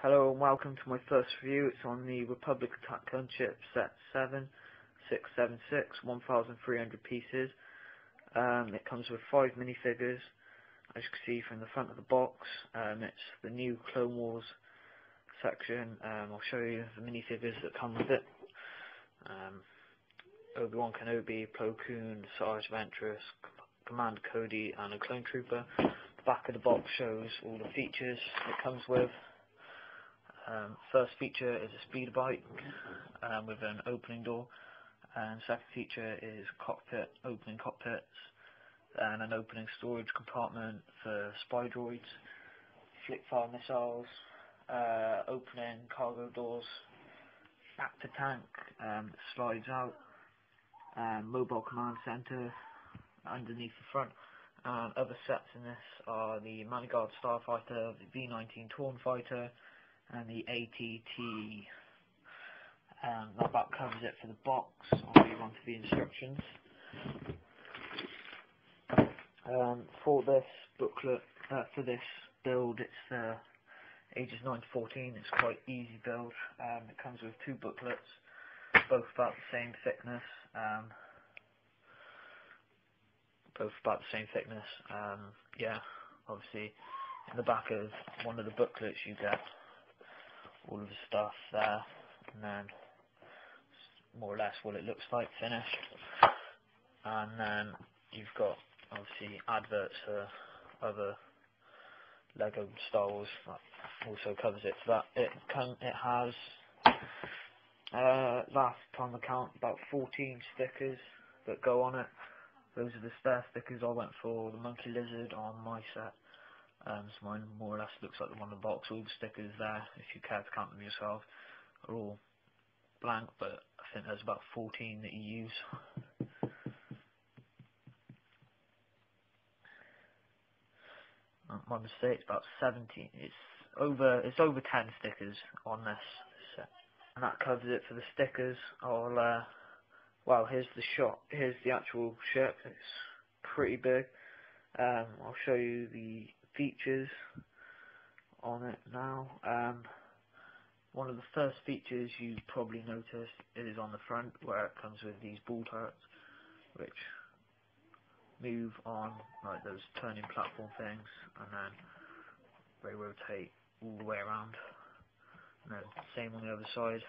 Hello and welcome to my first review. It's on the Republic Attack Gunship set 7, 676, 1,300 pieces. It comes with 5 minifigures, as you can see from the front of the box. It's the new Clone Wars section. I'll show you the minifigures that come with it. Obi-Wan Kenobi, Plo Koon, Sarge Ventress, Commander Cody and a Clone Trooper. The back of the box shows all the features it comes with. First feature is a speeder bike with an opening door, and second feature is opening cockpits, and an opening storage compartment for spy droids, flick-fire missiles, opening cargo doors, actor tank slides out, mobile command center underneath the front. Other sets in this are the Manigard Starfighter, the V-19 Torn Fighter, and the ATT. That covers it for the box. I'll move on to the instructions. For this booklet, for this build, it's ages 9 to 14. It's quite easy build. It comes with 2 booklets, both about the same thickness. Yeah, obviously, in the back of one of the booklets, you get all of the stuff there, and then more or less what it looks like finished. And then you've got obviously adverts for other Lego Star Wars that also covers it. So that it has last time I count about 14 stickers that go on it. Those are the spare stickers. I went for the monkey lizard on my set. So mine more or less looks like the one in the box. All the stickers there, if you care to count them yourself, are all blank, but I think there's about 14 that you use. My mistake, about 17. It's over 10 stickers on this set, and that covers it for the stickers. Well, here's the shot. Here's the actual ship. It's pretty big. I'll show you the features on it now. One of the first features you probably noticed is on the front, where it comes with these ball turrets, which move on like those turning platform things, and then they rotate all the way around. And then same on the other side.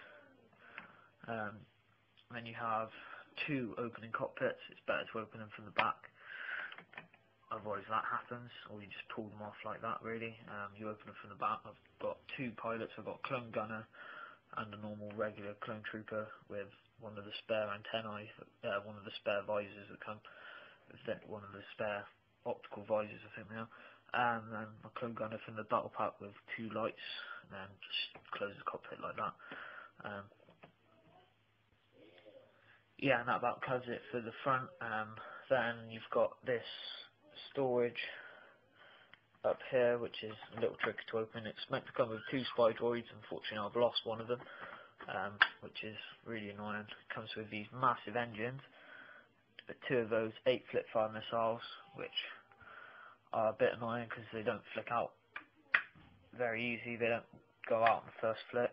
Then you have 2 opening cockpits. It's better to open them from the back, otherwise that happens, or you just pull them off like that really. You open them from the back. I've got 2 pilots. I've got a clone gunner and a normal regular clone trooper with one of the spare antennae, one of the spare visors that come with it, one of the spare optical visors I think now, and then my clone gunner from the battle pack with 2 lights, and then just close the cockpit like that. Yeah, and that about covers it for the front. Then you've got this storage up here, which is a little tricky to open. It's meant to come with 2 spy droids. Unfortunately, I've lost one of them, which is really annoying. It comes with these massive engines, but 2 of those 8 flip-fire missiles, which are a bit annoying because they don't flick out very easy. They don't go out on the first flick.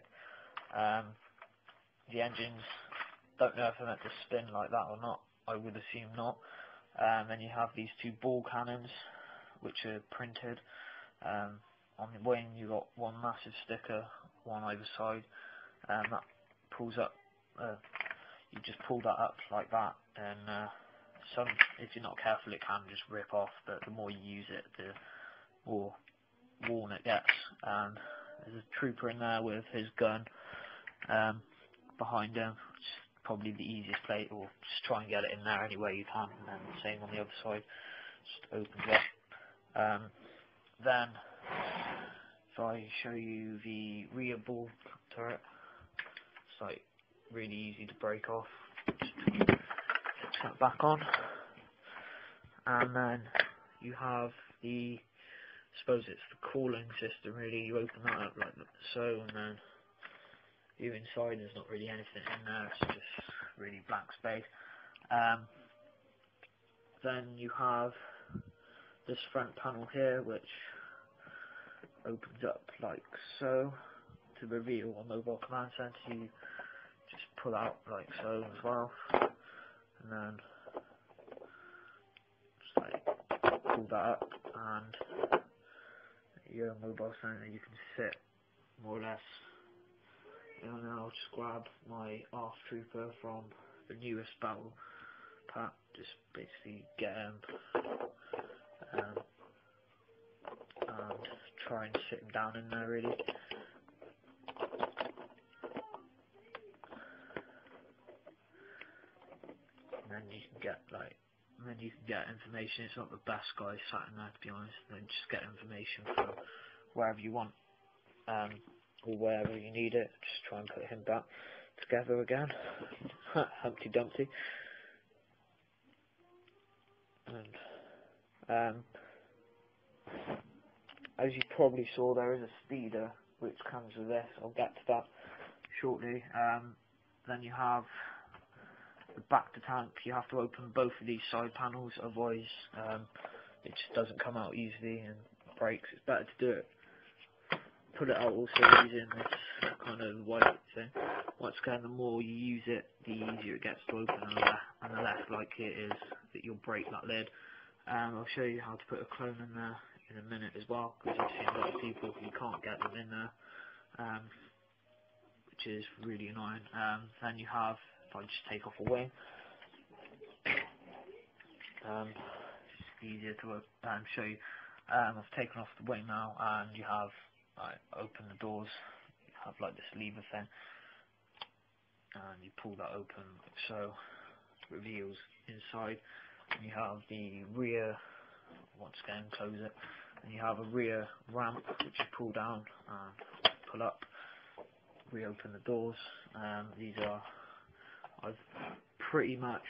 The engines, don't know if they're meant to spin like that or not. I would assume not. Then you have these 2 ball cannons, which are printed. On the wing you got 1 massive sticker, one either side, and that pulls up. You just pull that up like that, and if you're not careful, it can just rip off. But the more you use it, the more worn it gets. And there's a trooper in there with his gun behind him. Probably the easiest place, or just try and get it in there any way you can, and then the same on the other side, just opens up. Then if I show you the rear ball turret, it's like really easy to break off. Just fix that back on, and then you have I suppose it's the cooling system really. You open that up like so, and then you inside, there's not really anything in there, it's just really blank space. Then you have this front panel here, which opens up like so, to reveal a mobile command center, you just pull out like so as well, and then just like pull that up, and your mobile center, you can sit more or less. And then I'll just grab my Arth Trooper from the newest battle pack, just basically get him and try and sit him down in there really. And then you can get information. It's not the best guy sat in there, to be honest. Then just get information from wherever you want, or wherever you need it. Just try and put him back together again. Humpty Dumpty. And as you probably saw, there is a speeder which comes with this. I'll get to that shortly. Then you have the back to tank. You have to open both of these side panels, otherwise it just doesn't come out easily and breaks. It's better to do it. Put it out also using this kind of white thing. Once again, the more you use it, the easier it gets to open, and the less likely it is that you'll break that lid. I'll show you how to put a clone in there in a minute as well, because I've seen a lot of people who can't get them in there, which is really annoying. Then you have, if I just take off a wing, it's easier to show you. I've taken off the wing now, and you have open the doors. You have like this lever thing, and you pull that open, so it reveals inside. And you have the rear, once again close it, and you have a rear ramp which you pull down and pull up, reopen the doors. These are, I've pretty much,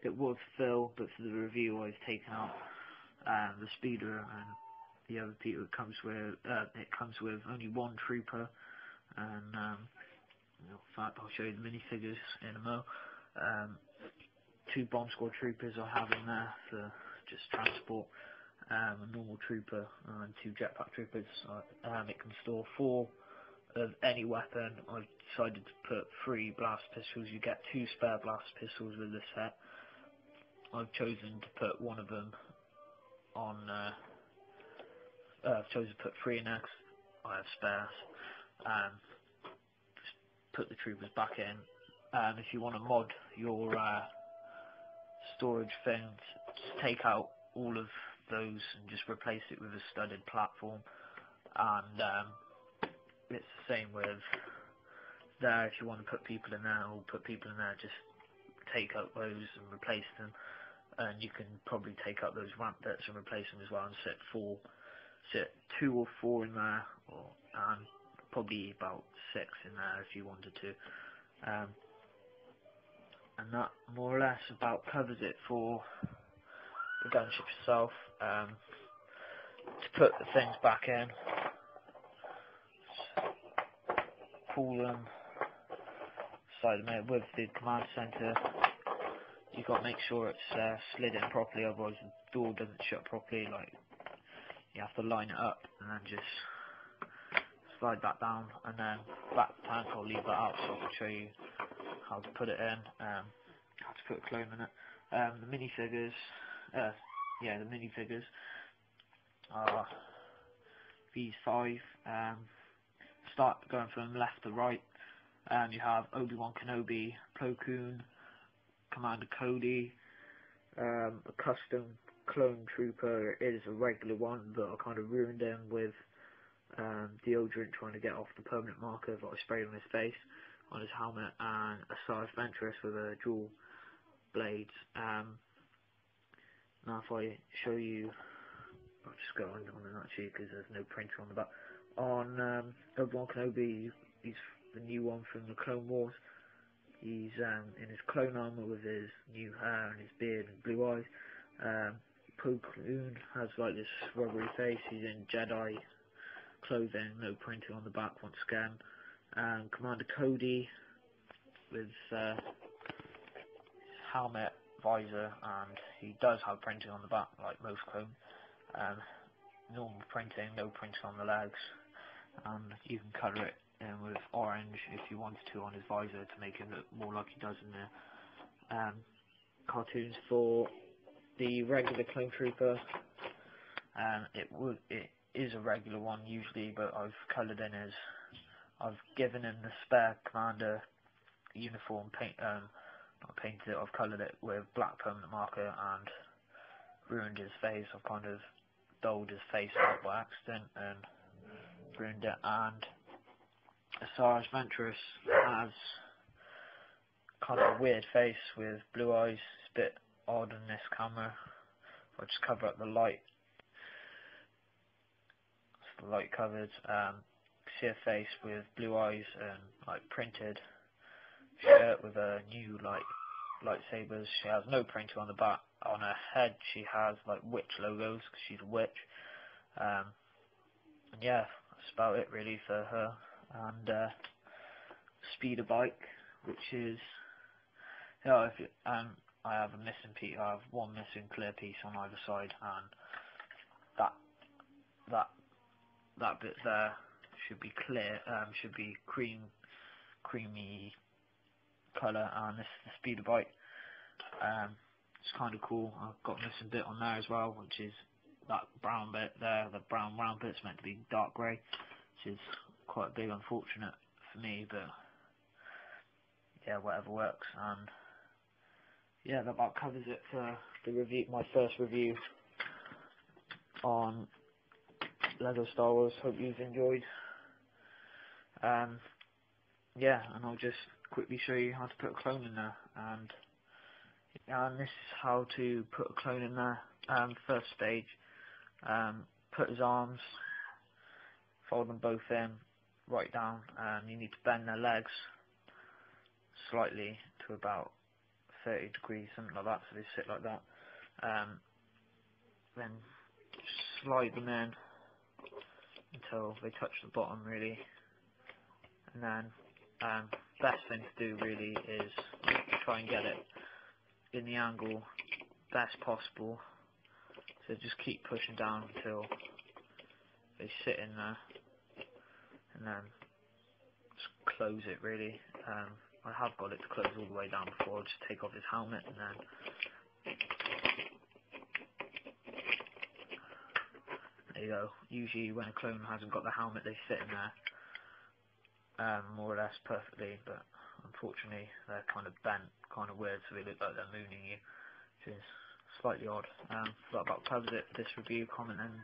it was Phil, but for the review I've taken out the speeder and the other people. It comes with only one trooper, and in fact I'll show you the minifigures in a mo. 2 bomb squad troopers I have in there for just transport, a normal trooper and 2 jetpack troopers. It can store 4 of any weapon. I've decided to put 3 blast pistols. You get 2 spare blast pistols with this set. I've chosen to put one of them on, I've chosen to put 3 in there 'cause I have spares. Just put the troopers back in. If you want to mod your storage things, just take out all of those and just replace it with a studded platform, and it's the same with there. If you want to put people in there or put people in there, just take out those and replace them, and you can probably take out those ramp bits and replace them as well, and sit 2 or 4 in there, and probably about 6 in there if you wanted to. And that more or less about covers it for the gunship itself. To put the things back in, pull them, slide them in with the command center. You've got to make sure it's slid in properly, otherwise the door doesn't shut properly. Like, you have to line it up and then just slide that down, and then back to tank. I'll leave that out so I can show you how to put it in, how to put a clone in it. The minifigures, the minifigures are these 5. Start going from left to right. You have Obi-Wan Kenobi, Plo Koon, Commander Cody, a custom clone trooper. It is a regular one, but I kind of ruined him with deodorant trying to get off the permanent marker that I sprayed on his face, on his helmet, and a Sarge Ventress with a dual blades. Now if I show you, I'll just go on it actually because there's no printer on the back. On Obi-Wan Kenobi, he's the new one from the Clone Wars. He's in his clone armor with his new hair and his beard and blue eyes. Plo Koon has like this rubbery face. He's in Jedi clothing, no printing on the back once again. Commander Cody with his helmet, visor, and he does have printing on the back like most clones. Normal printing, no printing on the legs. and you can colour it in with orange if you wanted to on his visor to make him look more like he does in the cartoons. For the regular Clone Trooper, it is a regular one usually, but I've coloured in his. I've given him the spare commander uniform paint, not painted it. I've coloured it with black permanent marker and ruined his face. I've kind of dulled his face out by accident and ruined it. And Asajj Ventress has kind of a weird face with blue eyes. It's a bit odd in this camera. I'll just cover up the light. It's the light covered. See her face with blue eyes and like printed shirt with a new lightsabers. She has no printer on the back. On her head she has like witch logos because she's a witch. And yeah, that's about it really for her. And speeder bike, which is I have a missing piece. I have one missing clear piece on either side, and that bit there should be clear. Should be creamy colour, and this is the speeder bike. It's kind of cool. I've got a missing bit on there as well, which is that brown bit there. The brown round bit's meant to be dark grey, which is quite a big unfortunate for me, but yeah, whatever works. And yeah, that about covers it for the review. My first review on Lego Star Wars. Hope you've enjoyed. Yeah, and I'll just quickly show you how to put a clone in there. And this is how to put a clone in there. First stage, put his arms, fold them both in, right down. You need to bend their legs slightly to about 30 degrees, something like that, so they sit like that. Then slide them in until they touch the bottom really, and then best thing to do really is try and get it in the angle best possible, so just keep pushing down until they sit in there, and then just close it really. I have got it to close all the way down before. I'll just take off his helmet, and then there you go. Usually when a clone hasn't got the helmet, they sit in there more or less perfectly, but unfortunately they're kind of bent, kind of weird, so they look like they're mooning you, which is slightly odd. So that about covers it for this review. Comment and